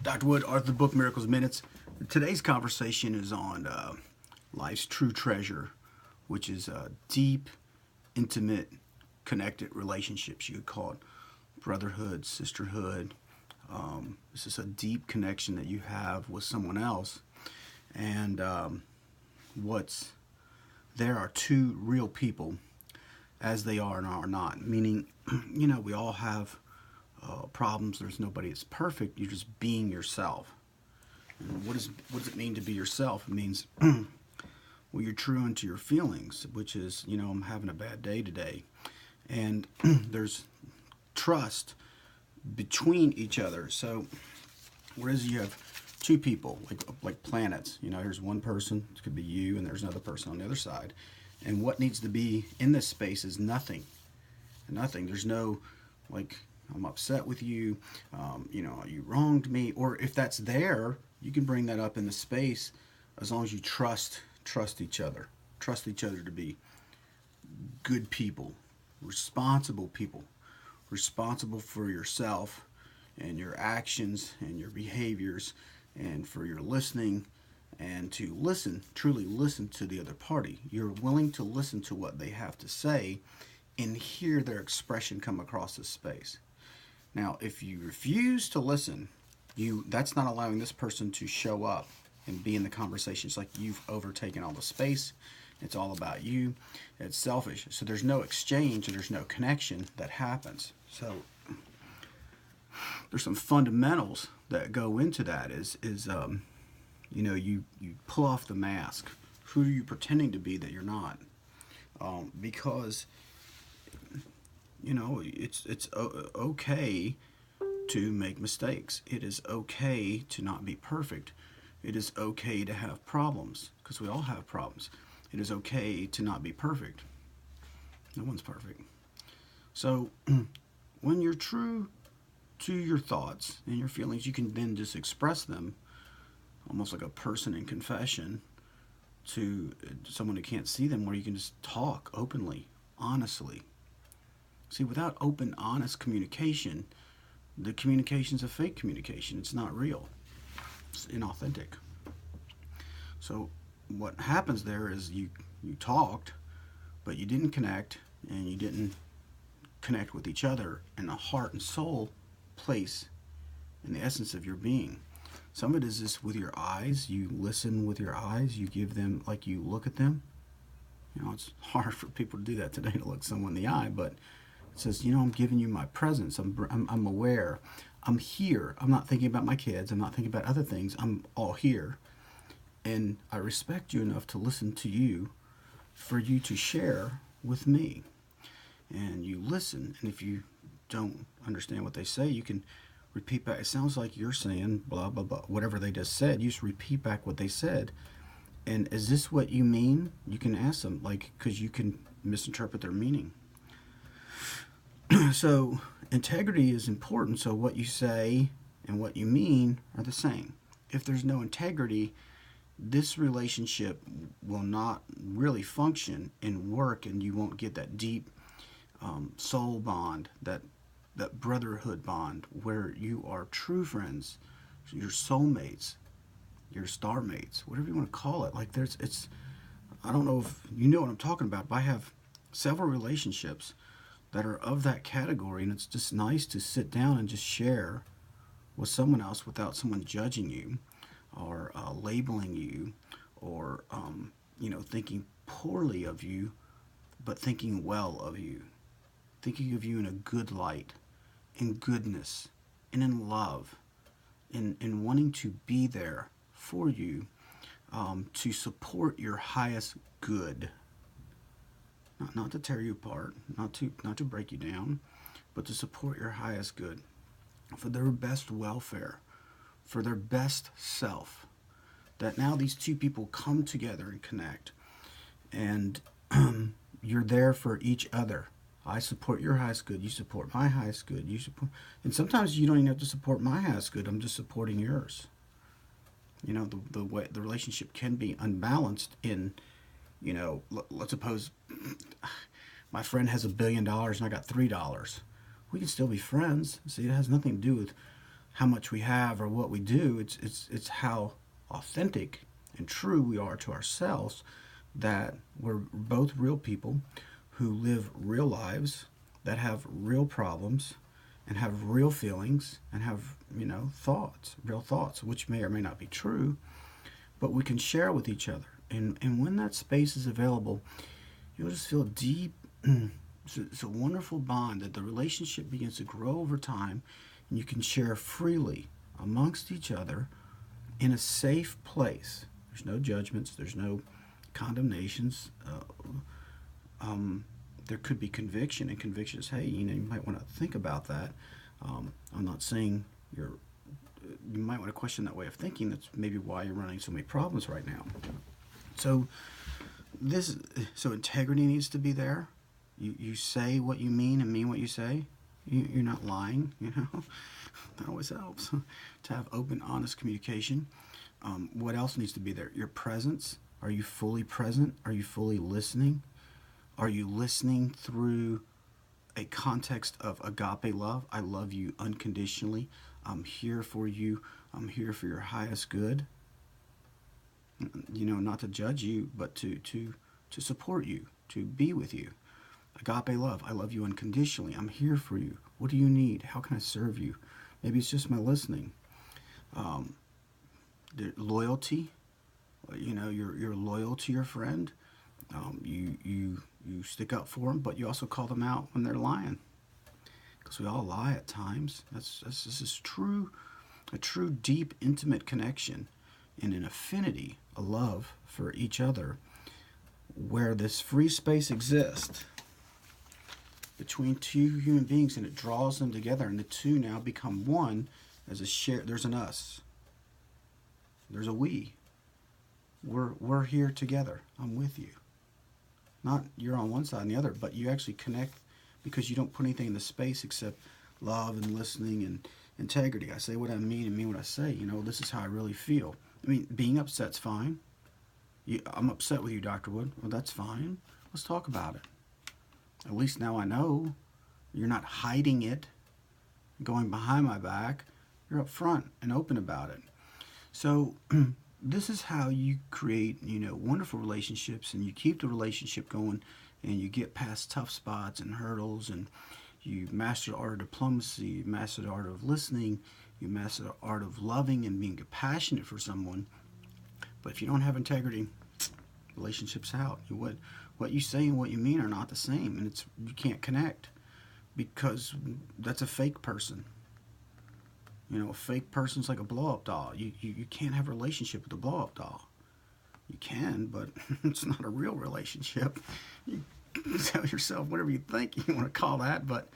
Dr. Wood, Author of the book Miracles Minutes. Today's conversation is on life's true treasure, which is deep, intimate, connected relationships. You could call it brotherhood, sisterhood. This is a deep connection that you have with someone else. And what's there are two real people as they are and are not. Meaning, we all have problems. There's nobody that's perfect. You're just being yourself. And what does it mean to be yourself? It means, well, you're true unto your feelings, which is, I'm having a bad day today. And there's trust between each other. So whereas you have two people, like planets, here's one person, it could be you, and there's another person on the other side. And what needs to be in this space is nothing. Nothing. There's no, I'm upset with you, you wronged me. Or if that's there, you can bring that up in the space as long as you trust each other. Trust each other to be good people, responsible for yourself and your actions and your behaviors, and for your listening, and to truly listen to the other party. You're willing to listen to what they have to say and hear their expression come across this space. Now, if you refuse to listen, that's not allowing this person to show up and be in the conversation. It's like you've overtaken all the space. It's all about you. It's selfish. So there's no exchange and there's no connection that happens. So there's some fundamentals that go into that. You pull off the mask. Who are you pretending to be that you're not? Because it's okay to make mistakes. It is okay to not be perfect. It is okay to have problems, because we all have problems. It is okay to not be perfect. No one's perfect. So when you're true to your thoughts and your feelings, you can then just express them almost like a person in confession to someone who can't see them, where you can just talk openly, honestly. See, without open, honest communication, the communication's a fake communication. It's not real. It's inauthentic. So what happens there is you talked, but you didn't connect, and you didn't connect with each other in the heart and soul place, in the essence of your being. Some of it is just with your eyes. You listen with your eyes. You give them, you look at them. It's hard for people to do that today, to look someone in the eye, but it says, I'm giving you my presence. I'm aware. I'm here. I'm not thinking about my kids. I'm not thinking about other things. I'm all here. And I respect you enough to listen to you, for you to share with me. And you listen. And if you don't understand what they say, you can repeat back. It sounds like you're saying blah, blah, blah. Whatever they just said, you just repeat back what they said. And is this what you mean? You can ask them, because you can misinterpret their meaning. So integrity is important. So what you say and what you mean are the same. If there's no integrity, this relationship will not really function and work, and you won't get that deep soul bond, that brotherhood bond, where you are true friends, your soulmates, your star mates, whatever you want to call it. I don't know if you know what I'm talking about, but I have several relationships that are of that category, and it's just nice to sit down and just share with someone else without someone judging you, or labeling you, or thinking poorly of you, but thinking well of you, thinking of you in a good light, in goodness, and in love, in wanting to be there for you, to support your highest good. Not to tear you apart, not to break you down, but to support your highest good, for their best welfare, for their best self. That now these two people come together and connect, and you're there for each other. I support your highest good, you support my highest good, and sometimes you don't even have to support my highest good. I'm just supporting yours. The way the relationship can be unbalanced in, let's suppose my friend has $1 billion and I got $3. We can still be friends. See, it has nothing to do with how much we have or what we do. It's how authentic and true we are to ourselves, that we're both real people who live real lives, that have real problems and have real feelings and have, thoughts, real thoughts, which may or may not be true, but we can share with each other. And when that space is available, you'll just feel deep. It's a wonderful bond that the relationship begins to grow over time, and you can share freely amongst each other in a safe place. There's no judgments, there's no condemnations. There could be conviction, and conviction is, hey, you might want to think about that. I'm not saying you might want to question that way of thinking. That's maybe why you're running so many problems right now. So integrity needs to be there. You say what you mean and mean what you say. You're not lying, That always helps to have open, honest communication. What else needs to be there? Your presence. Are you fully present? Are you fully listening? Are you listening through a context of agape love? I love you unconditionally. I'm here for you. I'm here for your highest good. Not to judge you, but to support you, to be with you. Agape love. I love you unconditionally. I'm here for you. What do you need? How can I serve you? Maybe it's just my listening. Loyalty. You're loyal to your friend. You stick up for them, but you also call them out when they're lying, because we all lie at times. This is a true deep intimate connection and an affinity, a love for each other, where this free space exists between two human beings, and it draws them together, and the two now become one as a share. There's an us. There's a we. We're here together. I'm with you. Not you're on one side and the other, but you actually connect because you don't put anything in the space except love and listening and integrity. I say what I mean and mean what I say. This is how I really feel. I mean, being upset's fine. I'm upset with you, Dr. Wood. Well, that's fine. Let's talk about it. At least now I know you're not hiding it, going behind my back. You're up front and open about it. So this is how you create, wonderful relationships, and you keep the relationship going, and you get past tough spots and hurdles, and you master the art of diplomacy, you master the art of listening, you master the art of loving and being compassionate for someone. But if you don't have integrity, relationship's out. What you say and what you mean are not the same, and you can't connect, because that's a fake person. A fake person's like a blow-up doll. You can't have a relationship with a blow-up doll. You can, but it's not a real relationship. You tell yourself whatever you think you want to call that, but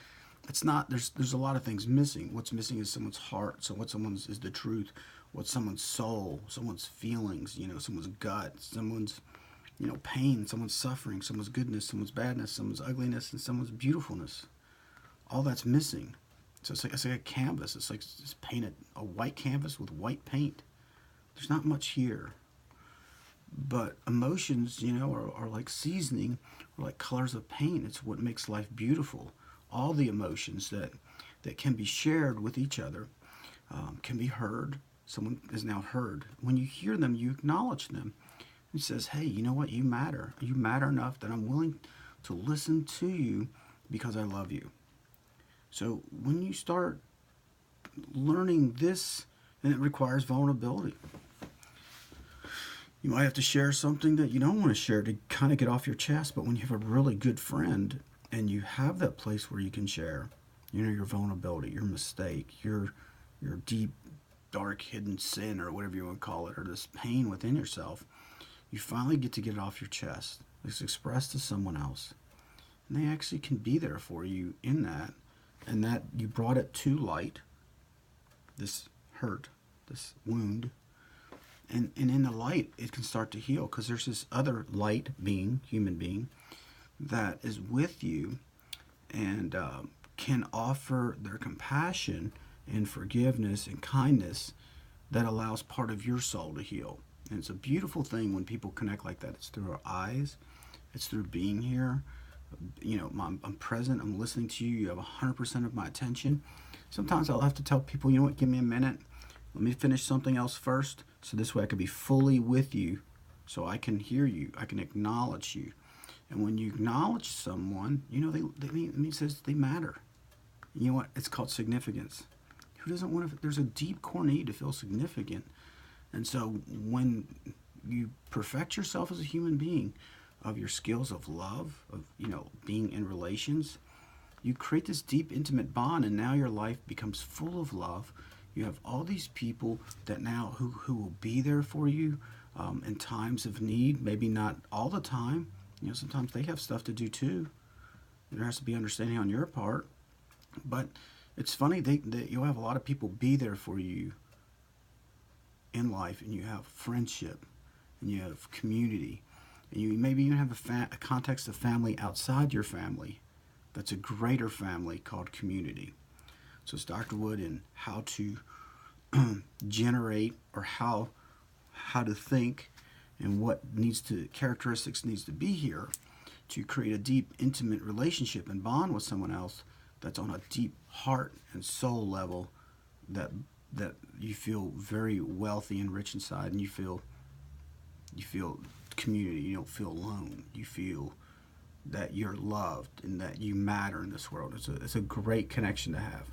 it's not. There's a lot of things missing. What's missing is someone's heart. So what someone's is the truth. What's someone's soul, someone's feelings, someone's gut, someone's, pain, someone's suffering, someone's goodness, someone's badness, someone's ugliness, and someone's beautifulness. All that's missing. So it's like a canvas. It's like just painted a white canvas with white paint. There's not much here. But emotions, are like seasoning, or like colors of paint. It's what makes life beautiful. All the emotions that can be shared with each other can be heard. Someone is now heard. When you hear them, you acknowledge them. It says, hey, you know what? You matter. You matter enough that I'm willing to listen to you because I love you. So when you start learning this, and it requires vulnerability. You might have to share something that you don't want to share to kind of get off your chest, but when you have a really good friend and you have that place where you can share, your vulnerability, your mistake, your deep, dark, hidden sin, or whatever you want to call it, or this pain within yourself, you finally get it off your chest. It's expressed to someone else. And they actually can be there for you in that, and that you brought it to light, this hurt, this wound, and in the light it can start to heal, because there's this other light being, human being, that is with you and can offer their compassion and forgiveness and kindness that allows part of your soul to heal. And it's a beautiful thing when people connect like that. It's through our eyes, it's through being here. I'm present, I'm listening to you, you have 100% of my attention. Sometimes I'll have to tell people, you know what, give me a minute. Let me finish something else first, so this way I can be fully with you, so I can hear you, I can acknowledge you. And when you acknowledge someone, you know, it means they matter. You know what? It's called significance. Who doesn't want to? There's a deep core need to feel significant. And so when you perfect yourself as a human being, of your skills of love, of, you know, being in relations, you create this deep intimate bond, and now your life becomes full of love. You have all these people that now who will be there for you in times of need. Maybe not all the time. You know, sometimes they have stuff to do too. There has to be understanding on your part. But it's funny, you'll have a lot of people be there for you in life, and you have friendship, and you have community, and you maybe even have a context of family outside your family that's a greater family called community. So it's Dr. Wood in how to generate, or how to think, and what characteristics needs to be here to create a deep intimate relationship and bond with someone else that's on a deep heart and soul level, that you feel very wealthy and rich inside, and you feel community. You don't feel alone. You feel that you're loved and that you matter in this world. It's a great connection to have.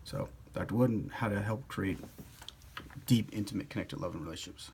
So Dr. Wood, how to help create deep, intimate, connected love and relationships.